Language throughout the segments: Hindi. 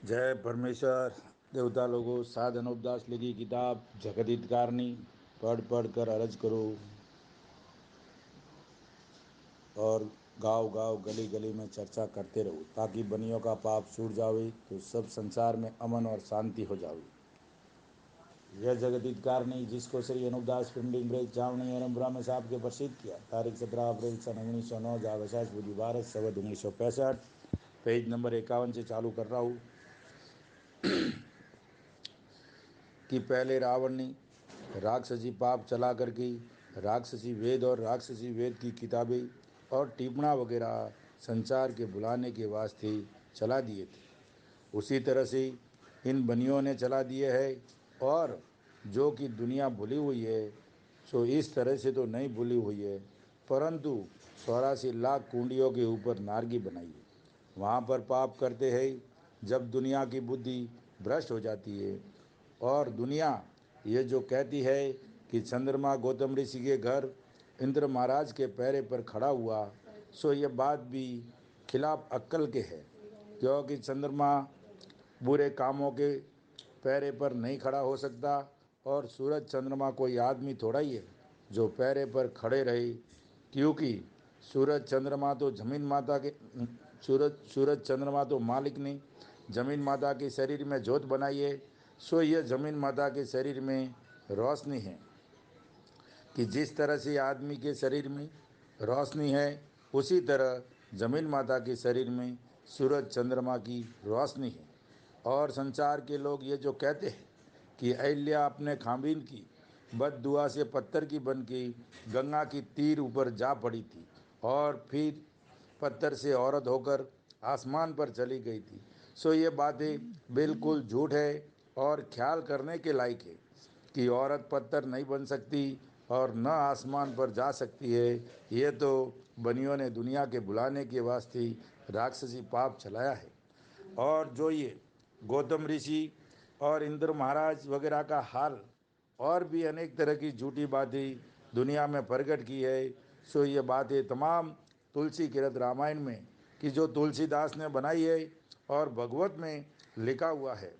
जय परमेश्वर। देवता लोगों, साधन उपदास लिखी किताब जगत हितकारनी पढ़ पढ़ कर अर्ज करो और गाँव गाँव गली गली में चर्चा करते रहो, ताकि बनियों का पाप छूट जावे तो सब संसार में अमन और शांति हो जावे। यह जगत हितकारनी जिसको श्री अनुपदास पिंडिंग ब्रेक चावनी एवं ब्रह्म साहब के प्रसिद्ध किया, तारीख 17 अप्रैल सन 1909 जावसास बुद्धि भारत शब्द 1965, पेज नंबर 51 से चालू कर रहा हूँ। कि पहले रावण ने राक्षसी पाप चला करके राक्षसी वेद और राक्षसी वेद की किताबें और टिप्पणा वगैरह संसार के बुलाने के वास्ते चला दिए थे। उसी तरह से इन बनियों ने चला दिए है, और जो कि दुनिया भूली हुई है सो इस तरह से तो नहीं भूली हुई है, परंतु 84 लाख कुंडियों के ऊपर नारगी बनाई है। वहाँ पर पाप करते हैं जब दुनिया की बुद्धि भ्रष्ट हो जाती है। और दुनिया ये जो कहती है कि चंद्रमा गौतम ऋषि के घर इंद्र महाराज के पैरे पर खड़ा हुआ, सो ये बात भी खिलाफ अक्ल के है, क्योंकि चंद्रमा बुरे कामों के पैरे पर नहीं खड़ा हो सकता, और सूरज चंद्रमा कोई आदमी थोड़ा ही है जो पैरे पर खड़े रहे, क्योंकि सूरज चंद्रमा तो जमीन माता के सूरज चंद्रमा तो मालिक ने जमीन माता के शरीर में जोत बनाई है। सो यह जमीन माता के शरीर में रोशनी है कि जिस तरह से आदमी के शरीर में रोशनी है, उसी तरह जमीन माता के शरीर में सूरज चंद्रमा की रोशनी है। और संसार के लोग ये जो कहते हैं कि अहिल्या अपने खामिन की बद दुआ से पत्थर की बन के गंगा की तीर ऊपर जा पड़ी थी, और फिर पत्थर से औरत होकर आसमान पर चली गई थी। सो ये बातें बिल्कुल झूठ है और ख्याल करने के लायक है कि औरत पत्थर नहीं बन सकती और न आसमान पर जा सकती है। ये तो बनियों ने दुनिया के बुलाने के वास्ते राक्षसी पाप चलाया है। और जो ये गौतम ऋषि और इंद्र महाराज वगैरह का हाल और भी अनेक तरह की झूठी बातें दुनिया में प्रकट की है। सो ये बातें तमाम तुलसी किरत रामायण में कि जो तुलसीदास ने बनाई है और भगवत में लिखा हुआ है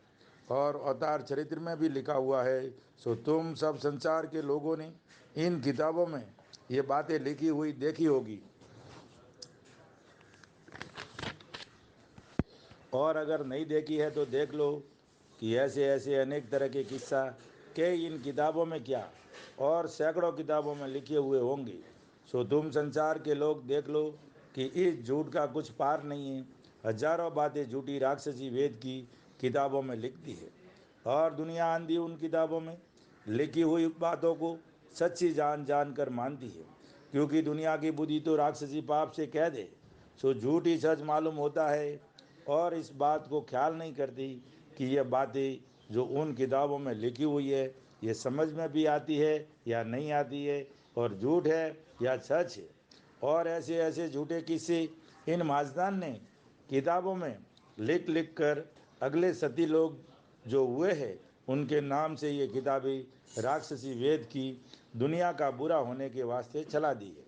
और अवतार चरित्र में भी लिखा हुआ है। सो तुम सब संसार के लोगों ने इन किताबों में ये बातें लिखी हुई देखी होगी, और अगर नहीं देखी है तो देख लो कि ऐसे ऐसे अनेक तरह के किस्सा के इन किताबों में क्या और सैकड़ों किताबों में लिखे हुए होंगे। सो तुम संसार के लोग देख लो कि इस झूठ का कुछ पार नहीं है। हजारों बातें झूठी राक्षसी वेद की किताबों में लिखती है, और दुनिया आंधी उन किताबों में लिखी हुई बातों को सच्ची जान जान कर मानती है, क्योंकि दुनिया की बुद्धि तो राक्षसी पाप से कह दे सो झूठ ही सच मालूम होता है, और इस बात को ख्याल नहीं करती कि ये बातें जो उन किताबों में लिखी हुई है ये समझ में भी आती है या नहीं आती है, और झूठ है या सच है। और ऐसे ऐसे झूठे किस्से इन माजदान ने किताबों में लिख लिख कर अगले सती लोग जो हुए हैं उनके नाम से ये किताबें राक्षसी वेद की दुनिया का बुरा होने के वास्ते चला दी है,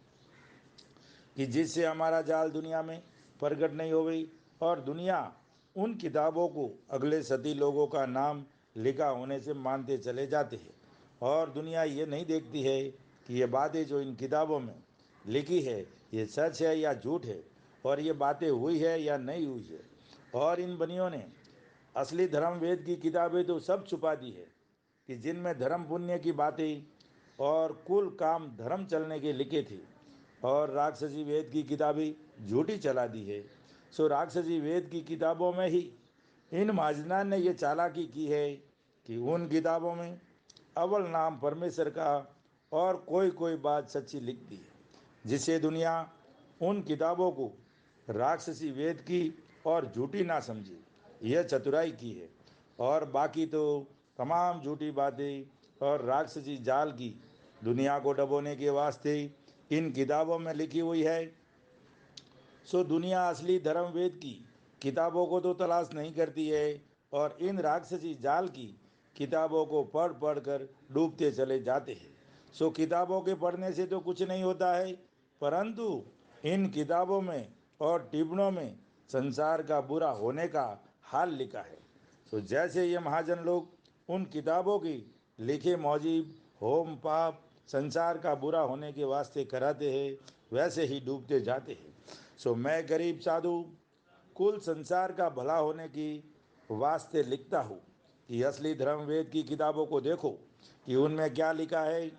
कि जिससे हमारा जाल दुनिया में प्रकट नहीं हो गई, और दुनिया उन किताबों को अगले सदी लोगों का नाम लिखा होने से मानते चले जाते हैं। और दुनिया ये नहीं देखती है कि ये बातें जो इन किताबों में लिखी है ये सच है या झूठ है, और ये बातें हुई है या नहीं हुई है। और इन बनियों ने असली धर्म वेद की किताबें तो सब छुपा दी है, कि जिनमें धर्म पुण्य की बातें और कुल काम धर्म चलने के लिखे थे, और राक्षसी वेद की किताबें झूठी चला दी है। सो राक्षसी वेद की किताबों में ही इन महाजनान ने ये चालाकी की है कि उन किताबों में अव्वल नाम परमेश्वर का और कोई कोई बात सच्ची लिख दी है, जिससे दुनिया उन किताबों को राक्षसी वेद की और झूठी ना समझे। यह चतुराई की है, और बाकी तो तमाम झूठी बातें और राक्षसी जाल की दुनिया को डबोने के वास्ते इन किताबों में लिखी हुई है। सो दुनिया असली धर्म वेद की किताबों को तो तलाश नहीं करती है, और इन राक्षसी जाल की किताबों को पढ़ पढ़ कर डूबते चले जाते हैं। सो किताबों के पढ़ने से तो कुछ नहीं होता है, परंतु इन किताबों में और टिप्पणों में संसार का बुरा होने का हाल लिखा है। सो जैसे ये महाजन लोग उन किताबों की लिखे मौजीब होम पाप संसार का बुरा होने के वास्ते कराते हैं, वैसे ही डूबते जाते हैं। सो मैं गरीब साधु कुल संसार का भला होने की वास्ते लिखता हूँ कि असली धर्म वेद की किताबों को देखो कि उनमें क्या लिखा है,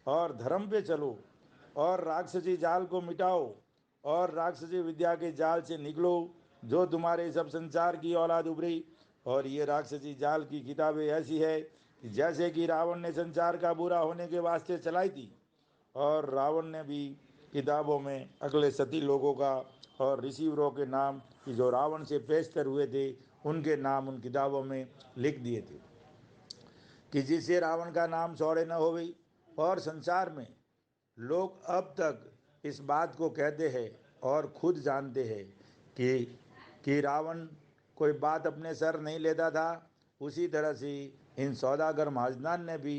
और धर्म पे चलो, और राक्षसी जाल को मिटाओ, और राक्षसी विद्या के जाल से निकलो जो तुम्हारे सब संसार की औलाद उभरी। और ये राक्षसी जाल की किताबें ऐसी है कि जैसे कि रावण ने संसार का बुरा होने के वास्ते चलाई थी, और रावण ने भी किताबों में अगले सती लोगों का और ऋषिवरों के नाम कि जो रावण से पेशतर हुए थे उनके नाम उन किताबों में लिख दिए थे, कि जिससे रावण का नाम सौड़े न हो गई। और संसार में लोग अब तक इस बात को कहते हैं और खुद जानते हैं कि रावण कोई बात अपने सर नहीं लेता था। उसी तरह से इन सौदागर महाजनान ने भी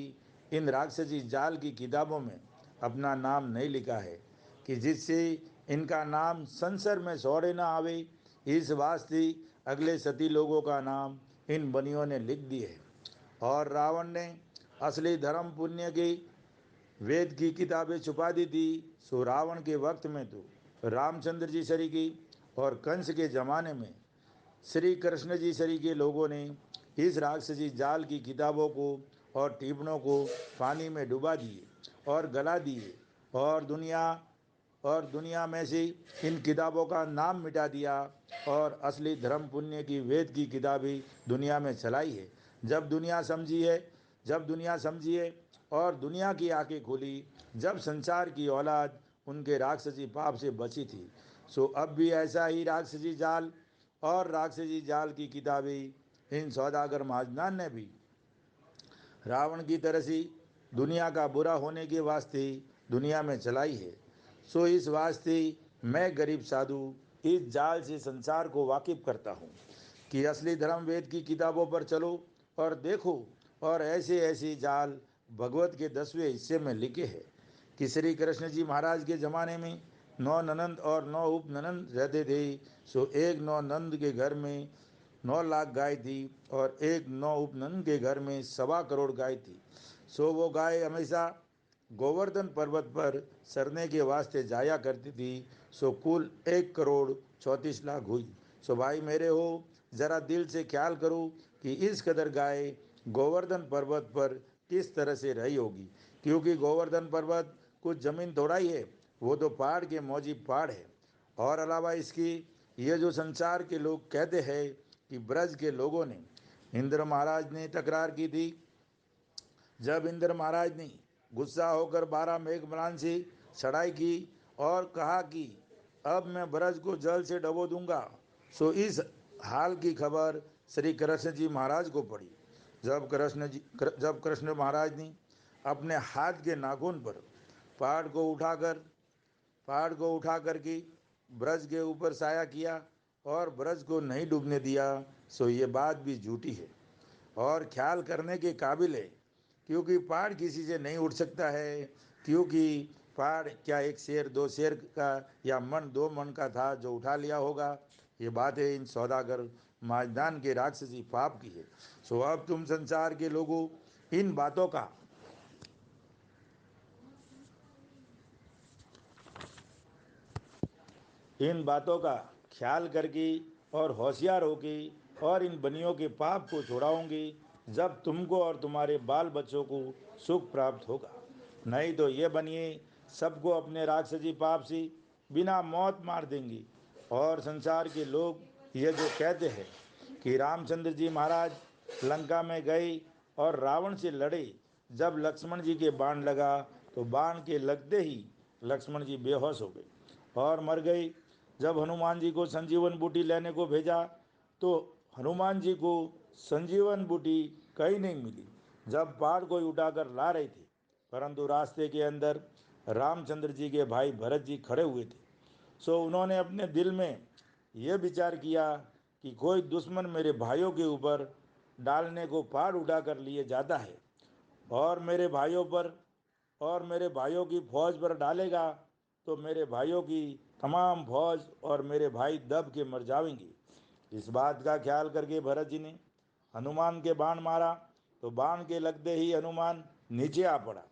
इन राक्षसी जाल की किताबों में अपना नाम नहीं लिखा है, कि जिससे इनका नाम संसार में सौड़े न आवे, इस वास्ते अगले सती लोगों का नाम इन बनियों ने लिख दिए। और रावण ने असली धर्म पुण्य की वेद की किताबें छुपा दी थी। सो रावण के वक्त में तो रामचंद्र जी सरी की, और कंस के ज़माने में श्री कृष्ण जी सरी के लोगों ने इस राक्षसी जाल की किताबों को और टिप्पणों को पानी में डुबा दिए और गला दिए, और दुनिया में से इन किताबों का नाम मिटा दिया, और असली धर्म पुण्य की वेद की किताबें दुनिया में चलाई है। जब दुनिया समझी है और दुनिया की आंखें खुली, जब संसार की औलाद उनके राक्षसी पाप से बची थी। सो अब भी ऐसा ही राक्षसी जाल और राक्षसी जाल की किताबें इन सौदागर महाजनान ने भी रावण की तरह सी दुनिया का बुरा होने के वास्ते दुनिया में चलाई है। सो इस वास्ते मैं गरीब साधु इस जाल से संसार को वाकिफ करता हूँ कि असली धर्म वेद की किताबों पर चलो और देखो, और ऐसे ऐसे जाल भगवत के 10वें हिस्से में लिखे हैं कि श्री कृष्ण जी महाराज के ज़माने में 9 ननंद और 9 उपननंद रहते थे। सो एक 9 नंद के घर में 9 लाख गाय थी, और एक 9 उपनंद के घर में 1.25 करोड़ गाय थी। सो वो गाय हमेशा गोवर्धन पर्वत पर सरने के वास्ते जाया करती थी। सो कुल 1 करोड़ 34 लाख हुई। सो भाई मेरे हो, ज़रा दिल से ख्याल करो कि इस कदर गाय गोवर्धन पर्वत पर किस तरह से रही होगी, क्योंकि गोवर्धन पर्वत कुछ ज़मीन थोड़ा ही है, वो तो पहाड़ के मौजी पहाड़ है। और अलावा इसकी ये जो संसार के लोग कहते हैं कि ब्रज के लोगों ने इंद्र महाराज ने तकरार की थी, जब इंद्र महाराज ने गुस्सा होकर 12 मेघमलान से चढ़ाई की और कहा कि अब मैं ब्रज को जल से डबो दूंगा। सो इस हाल की खबर श्री कृष्ण जी महाराज को पड़ी। जब कृष्ण महाराज ने अपने हाथ के नाखून पर पहाड़ को उठाकर पहाड़ को उठा करके ब्रज के ऊपर साया किया और ब्रज को नहीं डूबने दिया। सो ये बात भी झूठी है और ख्याल करने के काबिल है, क्योंकि पहाड़ किसी से नहीं उठ सकता है। क्योंकि पहाड़ क्या एक शेर 2 शेर का या मन 2 मन का था जो उठा लिया होगा। ये बात है इन सौदागर माजदान के राक्षसी पाप की है। सो अब तुम संसार के लोगों इन बातों का इन बातों का ख्याल करके और होशियार होके और इन बनियों के पाप को छुड़ाऊंगी, जब तुमको और तुम्हारे बाल बच्चों को सुख प्राप्त होगा। नहीं तो ये बनिए सबको अपने राक्षसी पाप से बिना मौत मार देंगी। और संसार के लोग ये जो कहते हैं कि रामचंद्र जी महाराज लंका में गए और रावण से लड़े, जब लक्ष्मण जी के बाण लगा तो बाण के लगते ही लक्ष्मण जी बेहोश हो गए और मर गए। जब हनुमान जी को संजीवन बूटी लेने को भेजा तो हनुमान जी को संजीवन बूटी कहीं नहीं मिली, जब पहाड़ को उठाकर ला रहे थे। परंतु रास्ते के अंदर रामचंद्र जी के भाई भरत जी खड़े हुए थे। सो उन्होंने अपने दिल में यह विचार किया कि कोई दुश्मन मेरे भाइयों के ऊपर डालने को पहाड़ उठाकर लिए जाता है, और मेरे भाइयों पर और मेरे भाइयों की फौज पर डालेगा तो मेरे भाइयों की तमाम फौज और मेरे भाई दब के मर जाएंगे। इस बात का ख्याल करके भरत जी ने हनुमान के बाण मारा तो बाण के लगते ही हनुमान नीचे आ पड़ा।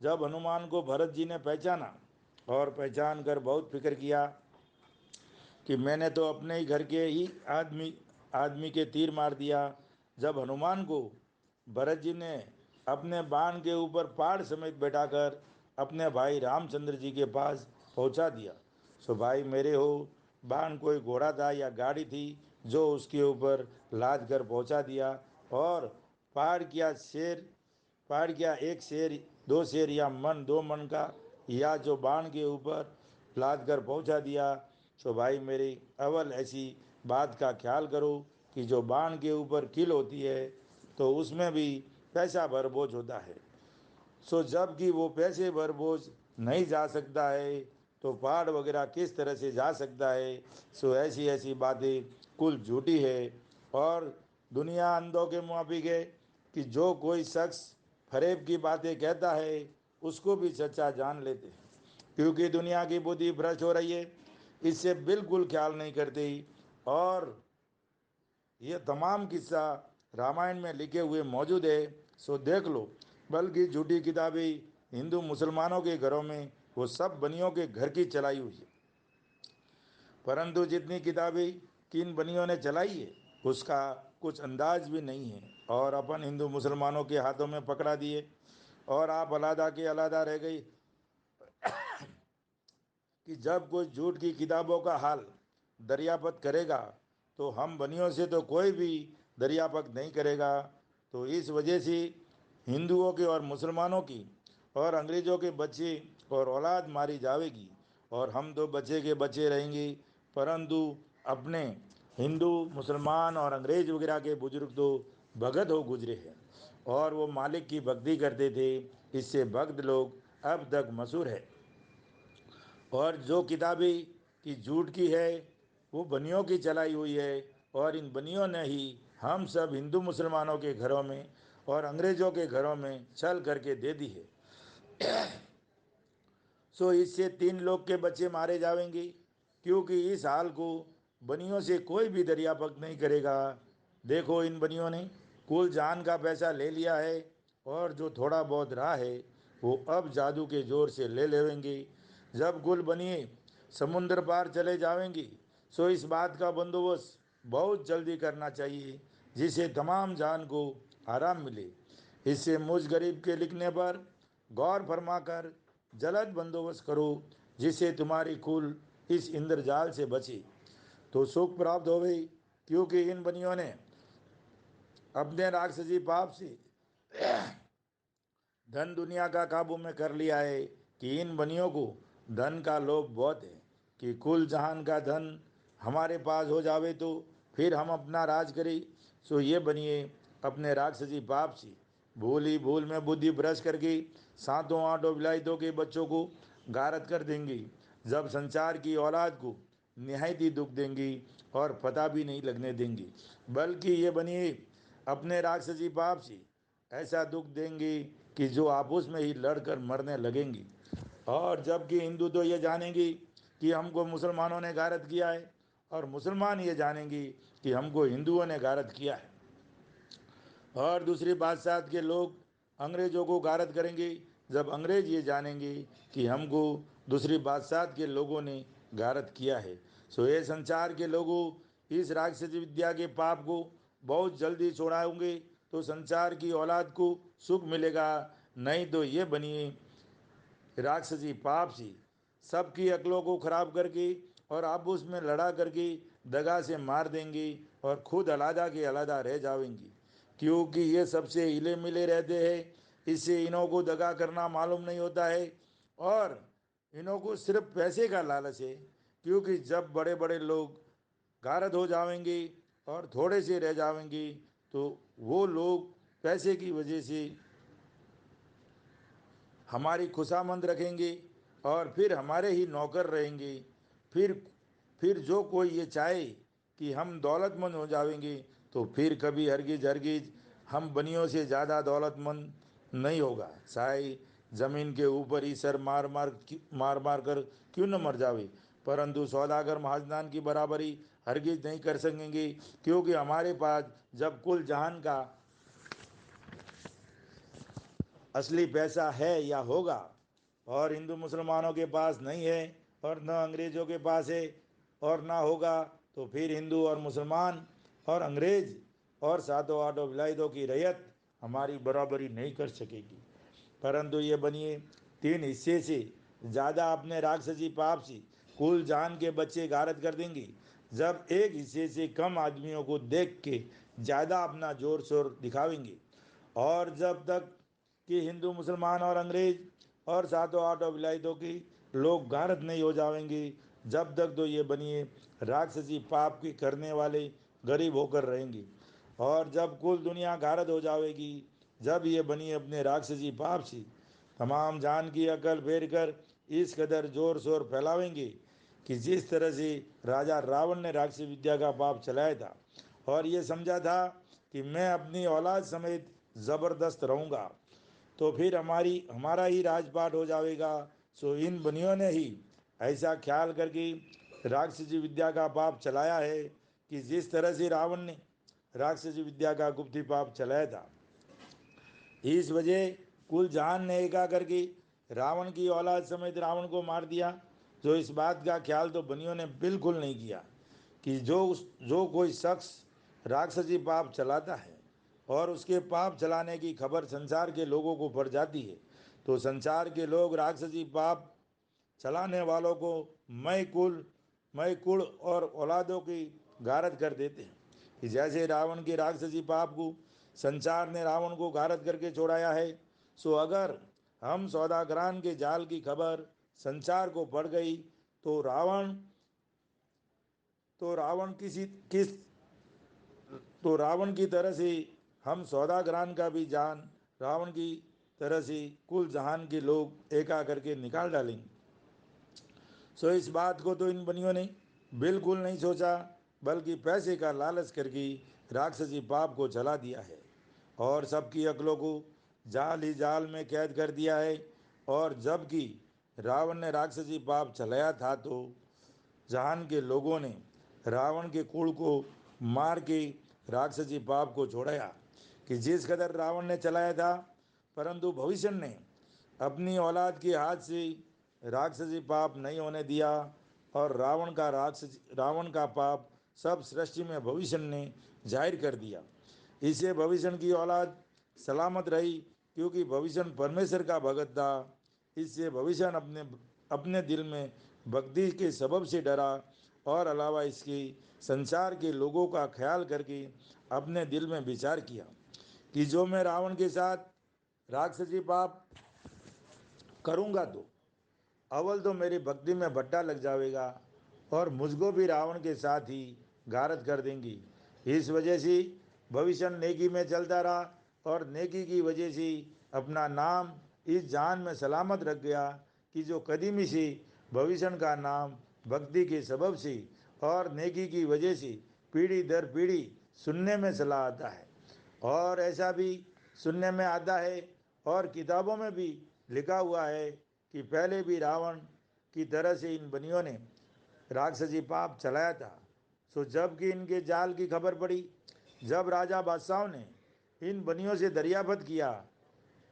जब हनुमान को भरत जी ने पहचाना और पहचान कर बहुत फिक्र किया कि मैंने तो अपने ही घर के ही आदमी आदमी के तीर मार दिया। जब हनुमान को भरत जी ने अपने बाण के ऊपर पहाड़ समेत बैठाकर अपने भाई रामचंद्र जी के पास पहुंचा दिया। सो भाई मेरे हो, बाण कोई घोड़ा था या गाड़ी थी जो उसके ऊपर लाद कर पहुंचा दिया। और पहाड़ क्या शेर, पहाड़ क्या एक शेर, दो शेर या मन, दो मन का, या जो बाण के ऊपर लाद कर पहुंचा दिया। सो भाई मेरी अव्वल ऐसी बात का ख्याल करो कि जो बाण के ऊपर किल होती है तो उसमें भी पैसा भर बोझ होता है। सो जबकि वो पैसे भर बोझ नहीं जा सकता है तो पहाड़ वगैरह किस तरह से जा सकता है। सो ऐसी ऐसी बातें कुल झूठी है। और दुनिया अंधों के मुआफिक है कि जो कोई शख्स फरेब की बातें कहता है उसको भी सच्चा जान लेते हैं, क्योंकि दुनिया की बुद्धि भ्रष्ट हो रही है, इससे बिल्कुल ख्याल नहीं करती। और ये तमाम किस्सा रामायण में लिखे हुए मौजूद है, सो देख लो। बल्कि झूठी किताबें हिंदू मुसलमानों के घरों में वो सब बनियों के घर की चलाई हुई है, परंतु जितनी किताबें किन बनियों ने चलाई है उसका कुछ अंदाज भी नहीं है। और अपन हिंदू मुसलमानों के हाथों में पकड़ा दिए और आप अलहदा के अलहदा रह गई कि जब कोई झूठ की किताबों का हाल दरियापत करेगा तो हम बनियों से तो कोई भी दरियापत नहीं करेगा। तो इस वजह से हिंदुओं के और मुसलमानों की और अंग्रेज़ों के बच्चे और औलाद मारी जाएगी और हम तो बच्चे के बच्चे रहेंगे। परंतु अपने हिंदू मुसलमान और अंग्रेज़ वगैरह के बुजुर्ग तो भगत हो गुजरे हैं और वो मालिक की भक्ति करते थे। इससे भक्त लोग अब तक मशहूर है। और जो किताबें की झूठ की है वो बनियों की चलाई हुई है और इन बनियों ने ही हम सब हिंदू मुसलमानों के घरों में और अंग्रेज़ों के घरों में छल करके दे दी है। सो इससे 3 लोग के बच्चे मारे जाएंगे, क्योंकि इस हाल को बनियों से कोई भी दरियापक नहीं करेगा। देखो इन बनियों ने कुल जान का पैसा ले लिया है और जो थोड़ा बहुत रहा है वो अब जादू के जोर से ले लेंगे। जब कुल बनिए समुद्र पार चले जाएंगी सो इस बात का बंदोबस्त बहुत जल्दी करना चाहिए जिससे तमाम जान को आराम मिले। इससे मुझ गरीब के लिखने पर गौर फरमाकर जल्द बंदोबस्त करो जिससे तुम्हारी कुल इस इंद्रजाल से बचे तो सुख प्राप्त हो गई। क्योंकि इन बनियों ने अपने राक्षसी पाप से धन दुनिया का काबू में कर लिया है कि इन बनियों को धन का लोभ बहुत है कि कुल जहान का धन हमारे पास हो जावे तो फिर हम अपना राज करें। सो ये बनिए अपने राक्षसी पाप से भूल ही भूल में बुद्धि भ्रष्ट करके सातों आठों विलायतों के बच्चों को गारत कर देंगी। जब संसार की औलाद को निहायत ही दुख देंगी और पता भी नहीं लगने देंगी, बल्कि ये बनिए अपने राक्षसी पाप से ऐसा दुख देंगी कि जो आपस में ही लड़कर मरने लगेंगी। और जबकि हिंदू तो ये जानेंगी कि हमको मुसलमानों ने गारत किया है और मुसलमान ये जानेंगी कि हमको हिंदुओं ने गारत किया है। और दूसरी बादशाह के लोग अंग्रेज़ों को गारत करेंगे जब अंग्रेज़ ये जानेंगे कि हमको दूसरी बादशाह के लोगों ने गारत किया है। सो ये संसार के लोगों इस राक्षसी विद्या के पाप को बहुत जल्दी छोड़ाओगे तो संसार की औलाद को सुख मिलेगा, नहीं तो ये बनिए राक्षसी पाप से सबकी अक्लों को खराब करके और आपस में लड़ा करके दगा से मार देंगी और खुद अलहदा के अलहदा रह जाएंगी। क्योंकि ये सबसे हिले मिले रहते हैं, इससे इन्हों को दगा करना मालूम नहीं होता है और इन्हों को सिर्फ पैसे का लालच है। क्योंकि जब बड़े बड़े लोग गारद हो जाएंगे और थोड़े से रह जाएंगे तो वो लोग पैसे की वजह से हमारी खुशामंद रखेंगे और फिर हमारे ही नौकर रहेंगे। फिर फिर जो कोई ये चाहे कि हम दौलतमंद हो जाएंगे तो फिर कभी हरगिज हरगिज हम बनियों से ज़्यादा दौलतमंद नहीं होगा। चाहे ज़मीन के ऊपर ही सर मार मार कर क्यों न मर जावे, परंतु सौदागर महाजनान की बराबरी हरगिज नहीं कर सकेंगे, क्योंकि हमारे पास जब कुल जहान का असली पैसा है या होगा और हिंदू मुसलमानों के पास नहीं है और न अंग्रेज़ों के पास है और ना होगा, तो फिर हिंदू और मुसलमान और अंग्रेज़ और सातों आठों विलायतों की रैयत हमारी बराबरी नहीं कर सकेगी। परंतु ये बनिए तीन हिस्से से ज़्यादा अपने राक्षसी पाप से कुल जान के बच्चे गारत कर देंगे, जब एक हिस्से से कम आदमियों को देख के ज़्यादा अपना जोर शोर दिखावेंगे। और जब तक कि हिंदू मुसलमान और अंग्रेज और सातों आठों विलायतों की लोग गारत नहीं हो जाएंगे, जब तक तो ये बनिए राक्षसी पाप की करने वाले गरीब होकर रहेंगे। और जब कुल दुनिया गारत हो जाएगी, जब ये बनिए अपने राक्षसी पाप से तमाम जान की अकल फेर कर इस कदर जोर शोर फैलावेंगे कि जिस तरह से राजा रावण ने राक्षसी विद्या का पाप चलाया था और ये समझा था कि मैं अपनी औलाद समेत ज़बरदस्त रहूँगा, तो फिर हमारा ही राजपाट हो जाएगा। सो इन बनियों ने ही ऐसा ख्याल करके राक्षसी विद्या का पाप चलाया है कि जिस तरह से रावण ने राक्षसी विद्या का गुप्ती पाप चलाया था, इस वजह कुल जहान ने एका करके रावण की औलाद समेत रावण को मार दिया। जो इस बात का ख्याल तो बनियों ने बिल्कुल नहीं किया कि जो कोई शख्स राक्षसी पाप चलाता है और उसके पाप चलाने की खबर संसार के लोगों को पड़ जाती है, तो संसार के लोग राक्षसी पाप चलाने वालों को मय कुल और औलादों की गारत कर देते हैं कि जैसे रावण के राक्षसी पाप को संसार ने रावण को गारत करके छोड़ाया है, सो अगर हम सौदागरान के जाल की खबर संसार को पड़ गई तो रावण तो रावण किसी किस तो रावण की तरह से हम सौदागरान का भी जान रावण की तरह से कुल जहान के लोग एका करके निकाल डालेंगे। सो इस बात को तो इन बनियों ने बिल्कुल नहीं सोचा, बल्कि पैसे का लालच करके राक्षसी पाप को चला दिया है और सबकी अकलों को जाल ही जाल में कैद कर दिया है। और जबकि रावण ने राक्षसी पाप चलाया था, तो जहान के लोगों ने रावण के कुल को मार के राक्षसी पाप को छोड़ाया कि जिस कदर रावण ने चलाया था, परंतु भविष्य ने अपनी औलाद के हाथ से राक्षसी पाप नहीं होने दिया और रावण का पाप सब सृष्टि में भविष्य ने जाहिर कर दिया। इससे भविष्य की औलाद सलामत रही, क्योंकि भविष्य परमेश्वर का भगत था। इससे भविष्य अपने अपने दिल में भक्ति के सबब से डरा और अलावा इसके संसार के लोगों का ख्याल करके अपने दिल में विचार किया कि जो मैं रावण के साथ राक्षसी पाप करूँगा तो अव्वल तो मेरी भक्ति में भट्टा लग जाएगा और मुझको भी रावण के साथ ही गारत कर देंगी। इस वजह से भविष्य नेकी में चलता रहा और नेकी की वजह से अपना नाम इस जान में सलामत रख गया कि जो कदीमी से भविष्य का नाम भक्ति के सबब से और नेकी की वजह से पीढ़ी दर पीढ़ी सुनने में चला आता है। और ऐसा भी सुनने में आता है और किताबों में भी लिखा हुआ है कि पहले भी रावण की तरह से इन बनियों ने राक्षसी पाप चलाया था। सो जबकि इनके जाल की खबर पड़ी, जब राजा बादशाहों ने इन बनियों से दरियाफत किया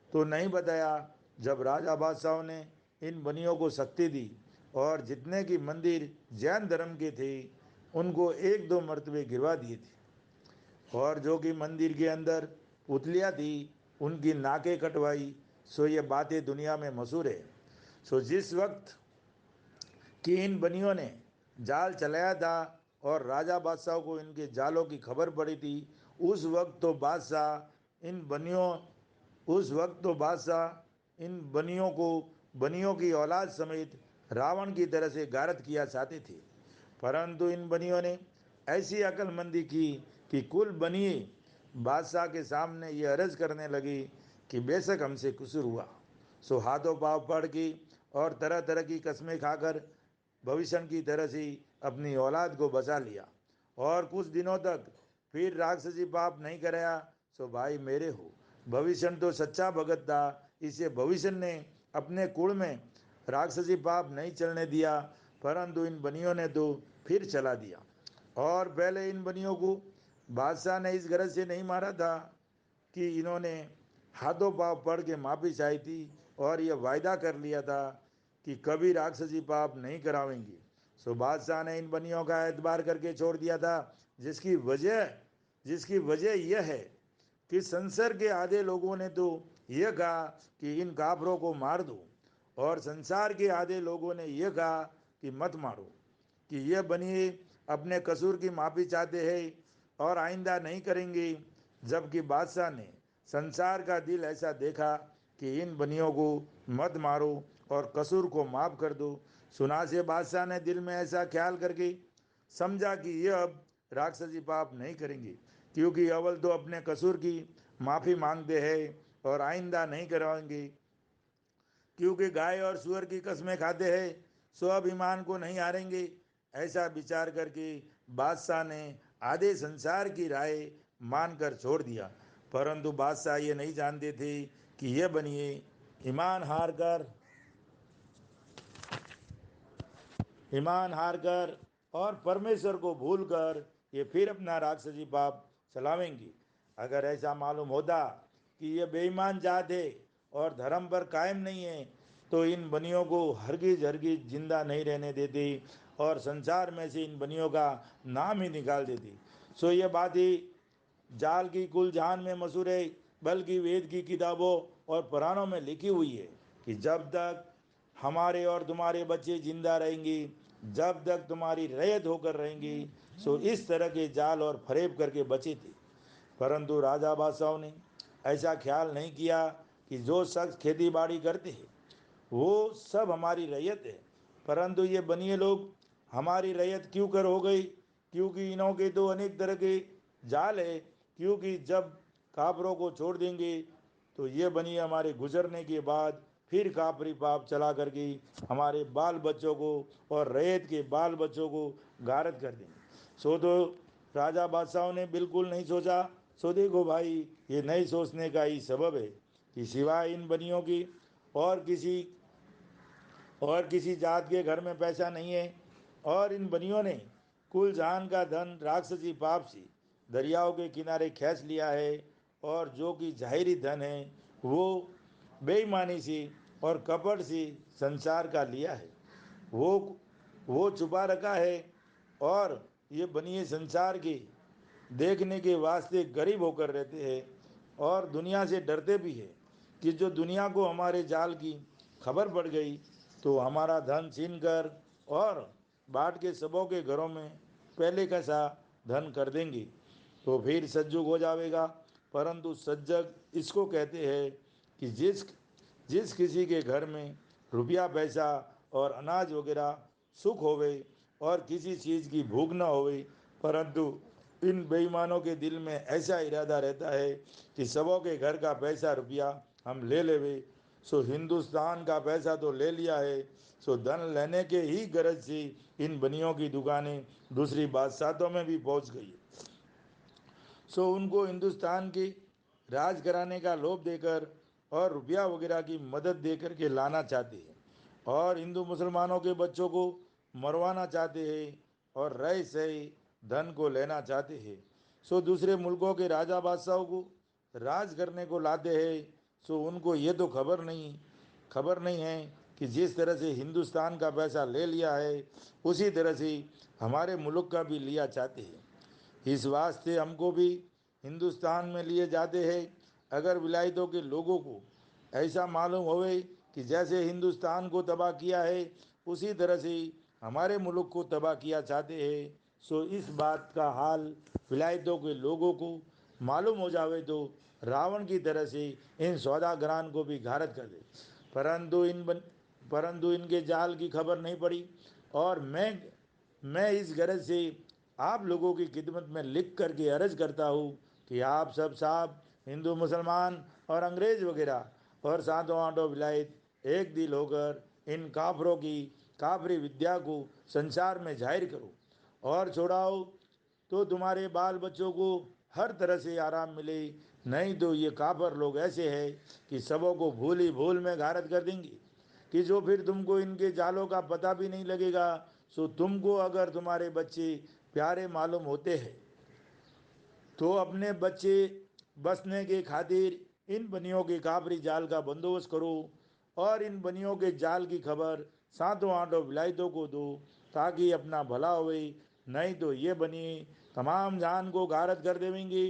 तो नहीं बताया। जब राजा बादशाहों ने इन बनियों को शक्ति दी और जितने की मंदिर जैन धर्म के थे उनको एक दो मरतबे गिरवा दिए थे और जो कि मंदिर के अंदर पुतलियाँ थी उनकी नाकें कटवाई। सो ये बातें दुनिया में मशहूर है। सो जिस वक्त कि इन बनियों ने जाल चलाया था और राजा बादशाह को इनके जालों की खबर पड़ी थी, उस वक्त तो बादशाह इन बनियों उस वक्त तो बादशाह इन बनियों को बनियों की औलाद समेत रावण की तरह से गारत किया चाहते थे। परंतु इन बनियों ने ऐसी अक्लमंदी की कि कुल बनिए बादशाह के सामने ये अर्ज करने लगी कि बेशक हमसे कसूर हुआ। सो हाथों पाँव पड़ के और तरह तरह की कस्में खाकर भविष्य की तरह से अपनी औलाद को बचा लिया और कुछ दिनों तक फिर राक्षसी पाप नहीं कराया। सो भाई मेरे हो, भविष्य तो सच्चा भगत था, इसे भविष्य ने अपने कुल में राक्षसी पाप नहीं चलने दिया। परंतु इन बनियों ने तो फिर चला दिया। और पहले इन बनियों को बादशाह ने इस गरज से नहीं मारा था कि इन्होंने हाथों पाँव पड़ के माफ़ी चाही थी और ये वायदा कर लिया था कि कभी राक्षसी पाप नहीं करावेंगे। सो बादशाह ने इन बनियों का एतबार करके छोड़ दिया था, जिसकी वजह यह है कि संसार के आधे लोगों ने तो यह कहा कि इन काफरों को मार दो, और संसार के आधे लोगों ने यह कहा कि मत मारो, कि यह बनिए अपने कसूर की माफ़ी चाहते हैं और आइंदा नहीं करेंगे। जबकि बादशाह ने संसार का दिल ऐसा देखा कि इन बनियों को मत मारो और कसूर को माफ़ कर दो। सुना से बादशाह ने दिल में ऐसा ख्याल करके समझा कि यह अब राक्षसी पाप नहीं करेंगे, क्योंकि अव्वल तो अपने कसूर की माफ़ी मांगते हैं और आइंदा नहीं कराएंगे, क्योंकि गाय और सुअर की कस्में खाते हैं, सो अब ईमान को नहीं हारेंगे। ऐसा विचार करके बादशाह ने आधे संसार की राय मानकर छोड़ दिया। परंतु बादशाह ये नहीं जानते थे कि ये बनिए ईमान हार कर और परमेश्वर को भूलकर ये फिर अपना राक्षसी पाप चलावेंगे। अगर ऐसा मालूम होता कि ये बेईमान जात है और धर्म पर कायम नहीं है, तो इन बनियों को हरगिज हरगिज जिंदा नहीं रहने देती और संसार में से इन बनियों का नाम ही निकाल देती। सो ये बात ही जाल की कुल जहान में मशहूर है, बल्कि वेद की किताबों और पुराणों में लिखी हुई है कि जब तक हमारे और तुम्हारे बच्चे जिंदा रहेंगे, जब तक तुम्हारी रैयत होकर रहेंगी, सो इस तरह के जाल और फरेब करके बचे थे। परंतु राजा बादशाहों ने ऐसा ख्याल नहीं किया कि जो शख्स खेती बाड़ी करते हैं वो सब हमारी रैयत है। परंतु ये बनिए लोग हमारी रैयत क्यों कर हो गई, क्योंकि इन्हों के तो अनेक तरह के जाल है। क्योंकि जब काफरों को छोड़ देंगे तो ये बनिए हमारे गुजरने के बाद फिर काफरी पाप चला करके हमारे बाल बच्चों को और रैयत के बाल बच्चों को गारत कर देंगे। सो तो राजा बादशाहों ने बिल्कुल नहीं सोचा। सो देखो भाई, ये नहीं सोचने का ही सबब है कि सिवाय इन बनियों की और किसी जात के घर में पैसा नहीं है, और इन बनियों ने कुल जहान का धन राक्षसी पाप से दरियाओं के किनारे खींच लिया है, और जो कि जाहिरी धन है वो बेईमानी से और कपट से संसार का लिया है, वो वो छुपा रखा है। और ये बनिए संसार के देखने के वास्ते गरीब होकर रहते हैं और दुनिया से डरते भी है कि जो दुनिया को हमारे जाल की खबर पड़ गई तो हमारा धन छीन कर और बांट के सबों के घरों में पहले का सा धन कर देंगे, तो फिर सज्जुग हो जाएगा। परंतु सज्जग इसको कहते हैं कि जिस किसी के घर में रुपया पैसा और अनाज वगैरह सुख होवे और किसी चीज़ की भूख न होवे, परंतु इन बेईमानों के दिल में ऐसा इरादा रहता है कि सबों के घर का पैसा रुपया हम ले लेवे। सो हिंदुस्तान का पैसा तो ले लिया है, सो धन लेने के ही गरज से इन बनियों की दुकानें दूसरी बादशाहतों में भी पहुंच गई। सो उनको हिंदुस्तान की राज कराने का लोभ देकर और रुपया वगैरह की मदद दे करके लाना चाहते हैं, और हिंदू मुसलमानों के बच्चों को मरवाना चाहते हैं और रह सही धन को लेना चाहते हैं। सो दूसरे मुल्कों के राजा बादशाहों को राज करने को लाते हैं। सो उनको ये तो खबर नहीं है कि जिस तरह से हिंदुस्तान का पैसा ले लिया है उसी तरह से हमारे मुल्क का भी लिया चाहते हैं। इस वास्ते हमको भी हिंदुस्तान में लिए जाते हैं। अगर विलायतों के लोगों को ऐसा मालूम होवे कि जैसे हिंदुस्तान को तबाह किया है उसी तरह से हमारे मुल्क को तबाह किया चाहते हैं, सो इस बात का हाल विलायतों के लोगों को मालूम हो जावे तो रावण की तरह से इन सौदागरान को भी गारत कर दे। परंतु इनके जाल की खबर नहीं पड़ी, और मैं इस गरज से आप लोगों की खिदमत में लिख करके अर्ज करता हूँ कि आप सब साहब हिंदू मुसलमान और अंग्रेज वगैरह और सातों आठों विलायत एक दिल होकर इन काफरों की काफरी विद्या को संसार में जाहिर करो और छोड़ाओ, तो तुम्हारे बाल बच्चों को हर तरह से आराम मिले। नहीं तो ये काफर लोग ऐसे हैं कि सबों को भूल ही भूल में गारत कर देंगे, कि जो फिर तुमको इनके जालों का पता भी नहीं लगेगा सो तुमको अगर तुम्हारे बच्चे प्यारे मालूम होते हैं तो अपने बच्चे बसने के खातिर इन बनियों के काबरी जाल का बंदोबस्त करो और इन बनियों के जाल की खबर सातों आठों विलायतों को दो ताकि अपना भला होए, नहीं तो ये बनी तमाम जान को गारत कर देंगी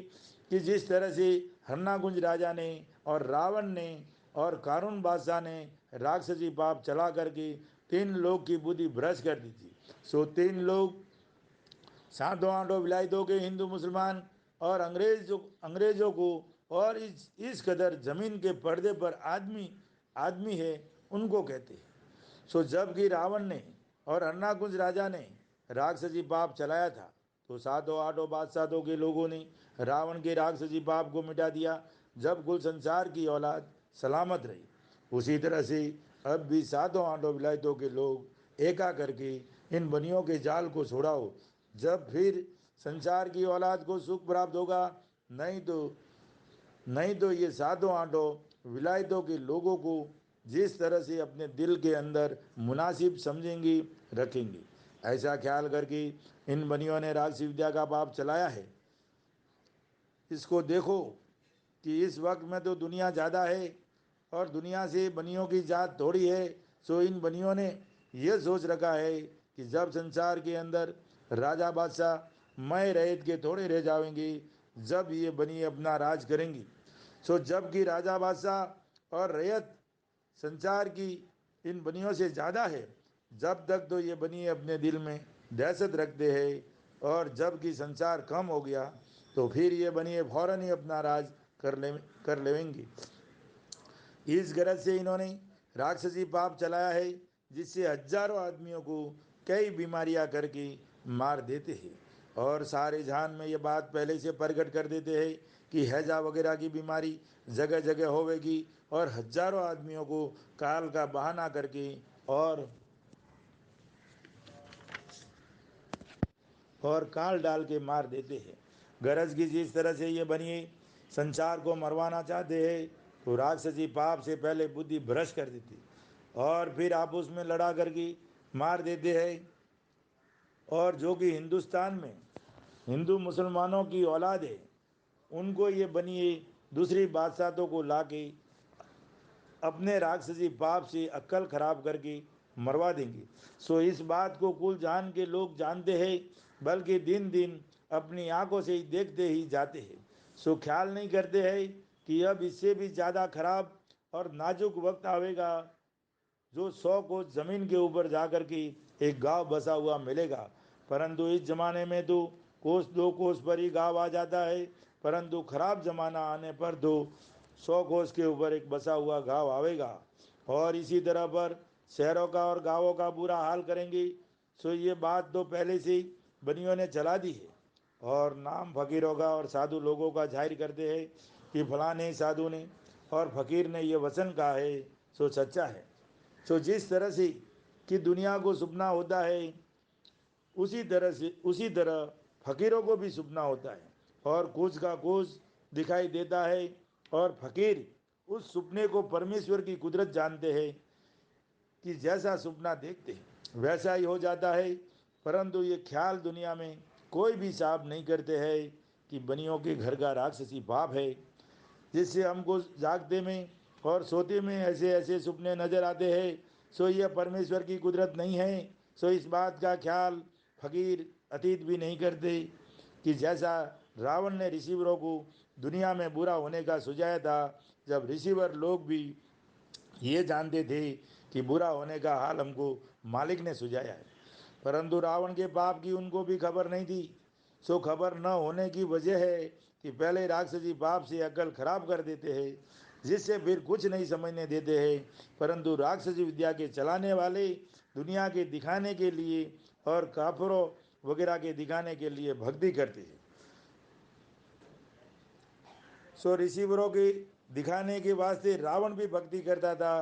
कि जिस तरह से हरनाकुंज राजा ने और रावण ने और कारून बादशाह ने राक्षसी पाप चला करके तीन लोग की बुद्धि भ्रष्ट कर दी थी। सो तीन लोग सातों आठों विलायतों के हिंदू मुसलमान और अंग्रेजों को और इस कदर जमीन के पर्दे पर आदमी आदमी है उनको कहते हैं। सो जबकि रावण ने और हरनाकुंज राजा ने राक्षसी पाप चलाया था तो सातों आठों बादशाहों के लोगों ने रावण के राक्षसी पाप को मिटा दिया जब कुल संसार की औलाद सलामत रही। उसी तरह से अब भी सातों आठों विलायतों के लोग एका करके इन बनियों के जाल को छोड़ाओ, जब फिर संसार की औलाद को सुख प्राप्त होगा। नहीं तो ये सातों आठों विलायतों के लोगों को जिस तरह से अपने दिल के अंदर मुनासिब समझेंगी रखेंगी। ऐसा ख्याल करके इन बनियों ने राक्षसी विद्या का पाप चलाया है। इसको देखो कि इस वक्त में तो दुनिया ज़्यादा है और दुनिया से बनियों की जात थोड़ी है। सो इन बनियों ने यह सोच रखा है कि जब संसार के अंदर राजा बादशाह मैं रैयत के थोड़े रह जाएंगे जब ये बनी अपना राज करेंगी। सो जबकि राजा बादशाह और रैयत संसार की इन बनियों से ज़्यादा है, जब तक तो ये बनी अपने दिल में दहशत रखते हैं और जबकि संसार कम हो गया तो फिर ये बनिए फौरन ही अपना राज कर लेंगी। इस गरज से इन्होंने राक्षसी पाप चलाया है जिससे हजारों आदमियों को कई बीमारियां करके मार देते हैं और सारे जहान में ये बात पहले से प्रकट कर देते हैं कि हैजा वगैरह की बीमारी जगह जगह होवेगी और हजारों आदमियों को काल का बहाना करके और काल डाल के मार देते हैं। गरज की जिस तरह से ये बनिए संसार को मरवाना चाहते हैं तो राक्षसी पाप से पहले बुद्धि भ्रष्ट कर देती और फिर आपस में लड़ा करके मार देते हैं। और जो कि हिंदुस्तान में हिंदू मुसलमानों की औलाद है उनको ये बनिए दूसरी बादशाहों को लाके अपने राक्षसी पाप से अक्ल खराब करके मरवा देंगे। सो इस बात को कुल जान के लोग जानते हैं बल्कि दिन दिन अपनी आंखों से ही देखते ही जाते हैं। सो ख्याल नहीं करते हैं कि अब इससे भी ज़्यादा खराब और नाजुक वक्त आवेगा जो 100 कोस जमीन के ऊपर जाकर के एक गांव बसा हुआ मिलेगा। परंतु इस जमाने में तो कोस 2 कोस पर ही गांव आ जाता है, परंतु खराब जमाना आने पर तो 100 कोस के ऊपर एक बसा हुआ गांव आवेगा और इसी तरह पर शहरों का और गांवों का बुरा हाल करेंगे। सो ये बात तो पहले से ही बनियों ने चला दी है और नाम फकीरों का और साधु लोगों का जाहिर करते हैं कि फलाने साधु ने और फकीर ने ये वचन कहा है सो सच्चा है। सो जिस तरह से कि दुनिया को सुपना होता है उसी तरह फकीरों को भी सुपना होता है और कुछ का कुछ दिखाई देता है और फकीर उस सुपने को परमेश्वर की कुदरत जानते हैं कि जैसा सुपना देखते हैं वैसा ही हो जाता है। परंतु ये ख्याल दुनिया में कोई भी साफ नहीं करते हैं कि बनियों के घर का राक्षसी पाप है जिससे हमको जागते में और सोते में ऐसे ऐसे सपने नजर आते हैं। सो यह परमेश्वर की कुदरत नहीं है। सो इस बात का ख्याल फकीर अतीत भी नहीं करते कि जैसा रावण ने ऋषिवरों को दुनिया में बुरा होने का सुझाया था, जब ऋषिवर लोग भी ये जानते थे कि बुरा होने का हाल हमको मालिक ने सुझाया है, परंतु रावण के पाप की उनको भी खबर नहीं थी। सो खबर न होने की वजह है कि पहले राक्षसी पाप से अकल खराब कर देते हैं जिससे फिर कुछ नहीं समझने देते हैं, परंतु राक्षसी विद्या के चलाने वाले दुनिया के दिखाने के लिए और काफरों वगैरह के दिखाने के लिए भक्ति करते हैं। सो रिसीवरों के दिखाने के वास्ते रावण भी भक्ति करता था।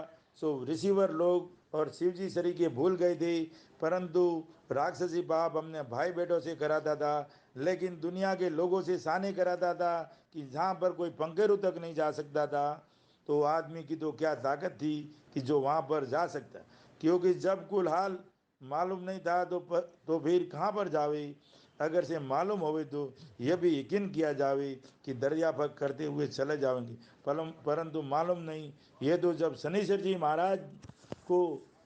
सो रिसीवर लोग और शिव जी सरीखे भूल गए थे, परंतु राक्षसी पाप हमने भाई बेटों से कराता था लेकिन दुनिया के लोगों से साने कराता था कि जहाँ पर कोई पंखेरु तक नहीं जा सकता था तो आदमी की तो क्या ताकत थी कि जो वहाँ पर जा सकता। क्योंकि जब कुल हाल मालूम नहीं था तो फिर कहाँ पर जावे। अगर से मालूम होवे तो यह भी यकीन किया जावे कि दरिया भग करते हुए चले जाएंगे, परंतु मालूम नहीं। ये तो जब शनिश्चर जी महाराज को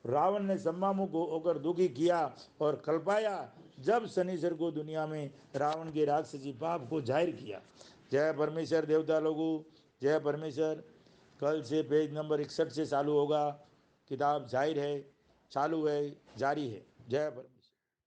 रावण ने सम्मामुख होकर दुखी किया और कल्पाया, जब शनिश्चर को दुनिया में रावण के राक्षसी पाप को जाहिर किया। जय परमेश्वर देवता लोगों, जय परमेश्वर। कल से पेज नंबर 61 से चालू होगा। किताब जाहिर है, चालू है, जारी है। जय परमेश्वर।